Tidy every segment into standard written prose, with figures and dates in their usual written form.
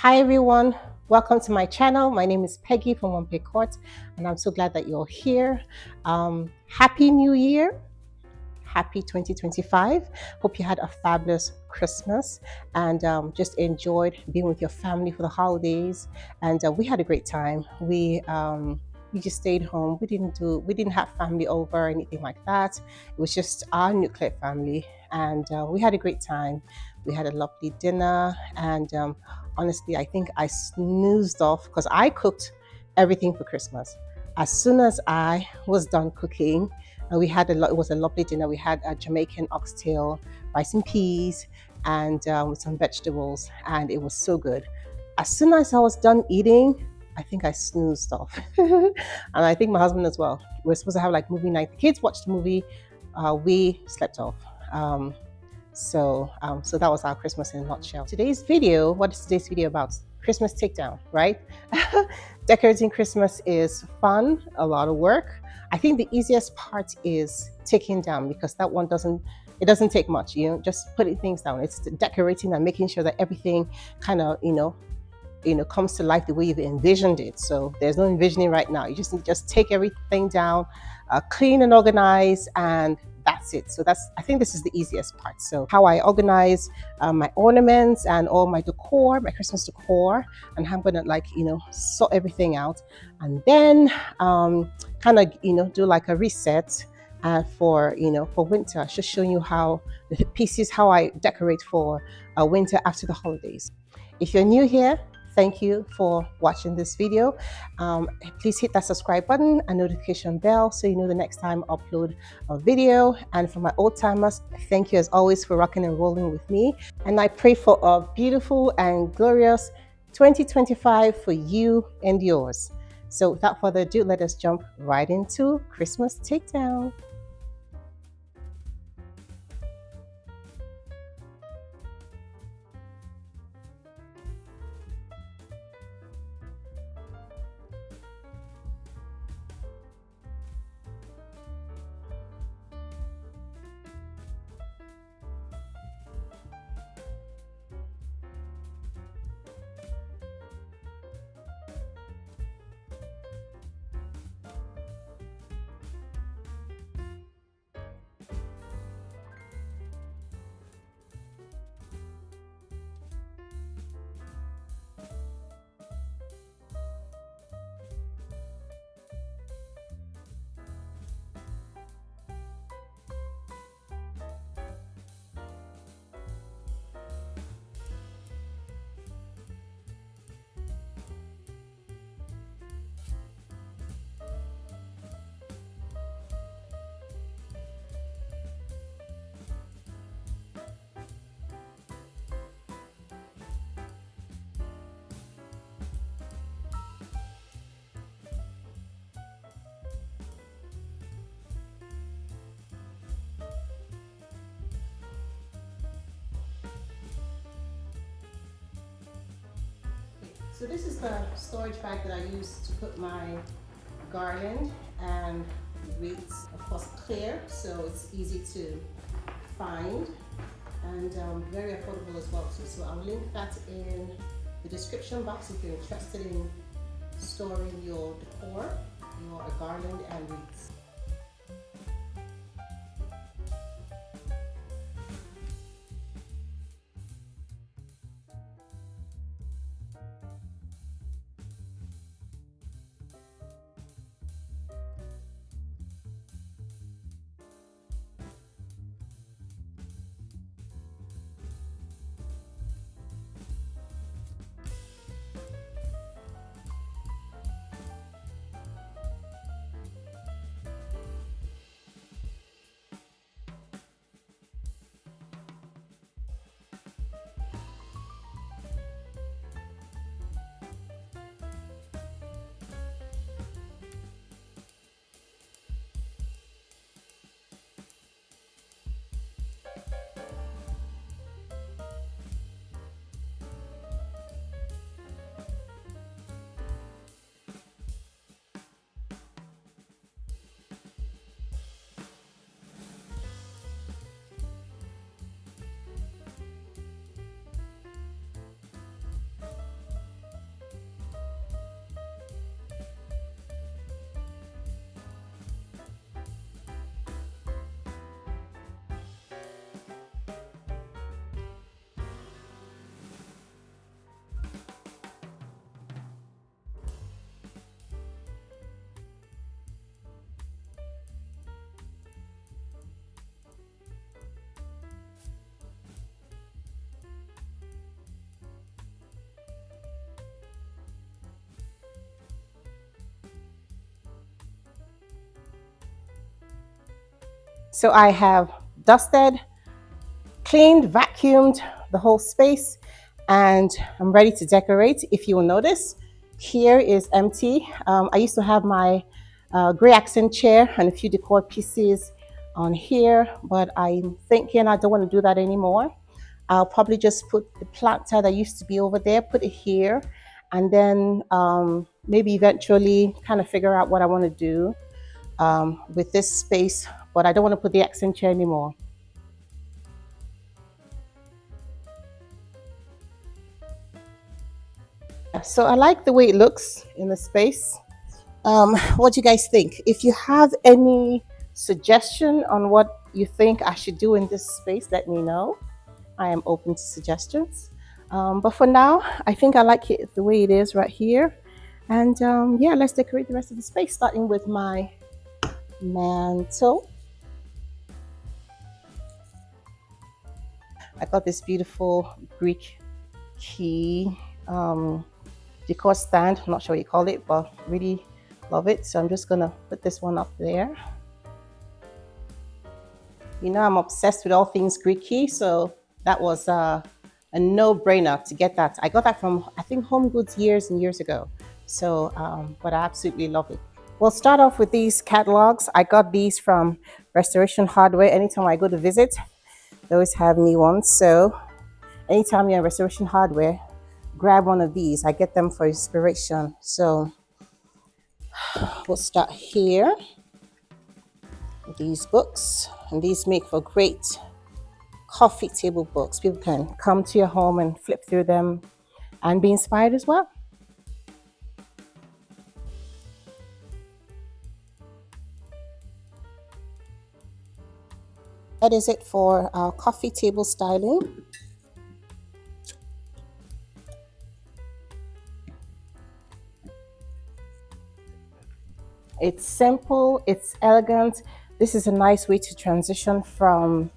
Hi everyone, welcome to my channel. My name is Peggy from One Pay Court, and I'm so glad that you're here. Happy New Year, happy 2025. Hope you had a fabulous Christmas and just enjoyed being with your family for the holidays. And we had a great time. We just stayed home. We didn't have family over or anything like that. It was just our nuclear family, and we had a great time. We had a lovely dinner, and honestly, I think I snoozed off because I cooked everything for Christmas. As soon as I was done cooking, it was a lovely dinner. We had a Jamaican oxtail, rice and peas, and with some vegetables, and it was so good. As soon as I was done eating, I think I snoozed off, and I think my husband as well. We're supposed to have like movie night. The kids watched the movie. We slept off. So that was our Christmas in a nutshell. What is today's video about? Christmas takedown, right? Decorating Christmas is fun, a lot of work. I think the easiest part is taking down because it doesn't take much, just putting things down. It's decorating and making sure that everything kind of, comes to life the way you've envisioned it. So there's no envisioning right now. You just take everything down, clean and organize, and that's it. So I think this is the easiest part. So how I organize my ornaments and all my decor, my Christmas decor, and how I'm gonna sort everything out, and then kind of do like a reset for winter. Just showing you how the pieces, how I decorate for winter after the holidays. If you're new here, thank you for watching this video. Please hit that subscribe button and notification bell so you know the next time I upload a video. And for my old timers, thank you as always for rocking and rolling with me. And I pray for a beautiful and glorious 2025 for you and yours. So without further ado, let us jump right into Christmas Takedown. So this is the storage bag that I use to put my garland and wreaths. Of course, clear, so it's easy to find and very affordable as well too. So I'll link that in the description box if you're interested in storing your decor, your garland and wreaths. So I have dusted, cleaned, vacuumed the whole space, and I'm ready to decorate. If you will notice, here is empty. I used to have my gray accent chair and a few decor pieces on here, but I'm thinking I don't want to do that anymore. I'll probably just put the planter that used to be over there, put it here, and then maybe eventually kind of figure out what I want to do with this space, but I don't want to put the accent chair anymore. So I like the way it looks in the space. What do you guys think? If you have any suggestion on what you think I should do in this space, let me know. I am open to suggestions. But for now, I think I like it the way it is right here. And yeah, let's decorate the rest of the space, starting with my mantle. I got this beautiful Greek key decor stand. I'm not sure what you call it, but really love it. So I'm just gonna put this one up there. You know, I'm obsessed with all things Greek key, so that was a no-brainer to get that. I got that from, I think, Home Goods years and years ago. So, but I absolutely love it. We'll start off with these catalogs. I got these from Restoration Hardware. Anytime I go to visit, they always have new ones. So anytime you're in Restoration Hardware, grab one of these. I get them for inspiration. So we'll start here. These books, and these make for great coffee table books. People can come to your home and flip through them and be inspired as well. That is it for our coffee table styling. It's simple, it's elegant. This is a nice way to transition from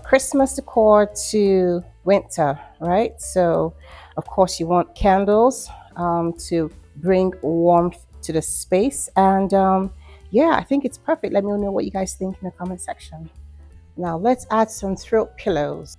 Christmas decor to winter, right? So, of course, you want candles to bring warmth to the space. And yeah, I think it's perfect. Let me know what you guys think in the comment section. Now, let's add some throat pillows.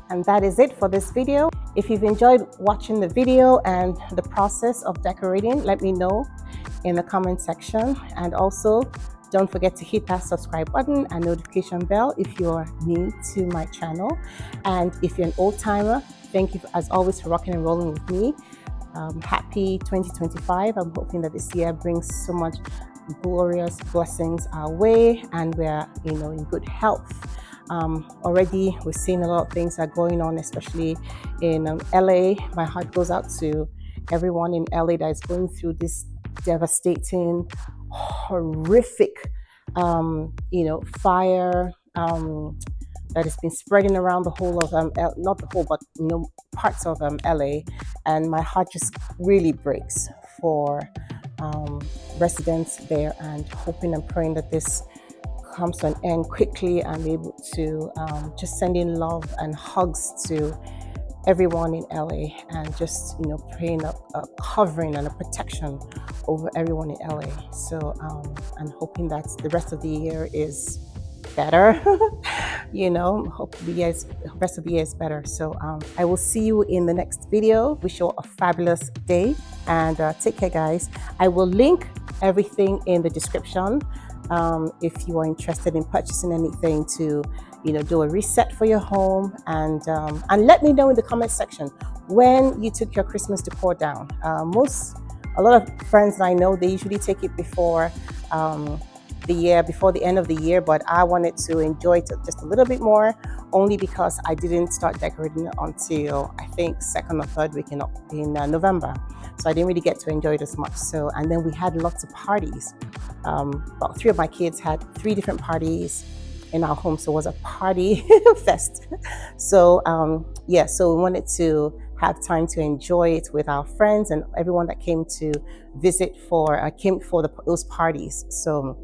And that is it for this video. If you've enjoyed watching the video and the process of decorating, let me know in the comment section. And also, don't forget to hit that subscribe button and notification bell if you're new to my channel. And if you're an old timer, thank you as always for rocking and rolling with me. Happy 2025. I'm hoping that this year brings so much glorious blessings our way, and we're in good health. Already we're seeing a lot of things that are going on, especially in LA. My heart goes out to everyone in LA that is going through this devastating, horrific fire that has been spreading around the whole of not the whole, but parts of LA, and my heart just really breaks for residents there, and hoping and praying that this comes to an end quickly and be able to just send in love and hugs to everyone in LA, and just praying a covering and a protection over everyone in LA. So and hoping that the rest of the year is better. Hope the rest of the year is better. So I will see you in the next video. Wish you a fabulous day, and take care, guys. I will link everything in the description. If you are interested in purchasing anything to, do a reset for your home, and let me know in the comment section when you took your Christmas decor down. A lot of friends I know, they usually take it before the year, before the end of the year, but I wanted to enjoy it just a little bit more, only because I didn't start decorating until I think second or third week in November. So I didn't really get to enjoy it as much. So, and then we had lots of parties. About three of my kids had three different parties in our home, so it was a party fest. So yeah, so we wanted to have time to enjoy it with our friends and everyone that came to visit for those parties. So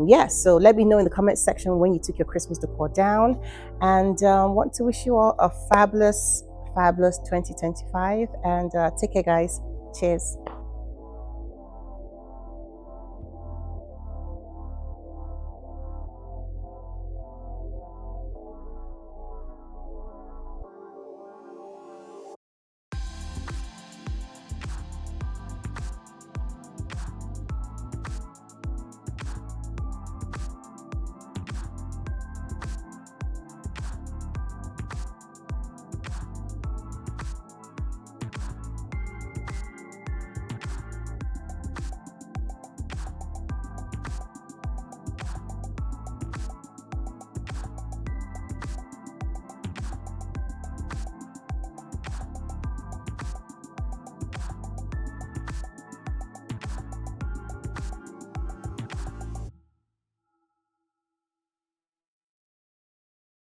yeah, so let me know in the comment section when you took your Christmas decor down, and want to wish you all a fabulous 2025, and take care, guys. Cheers.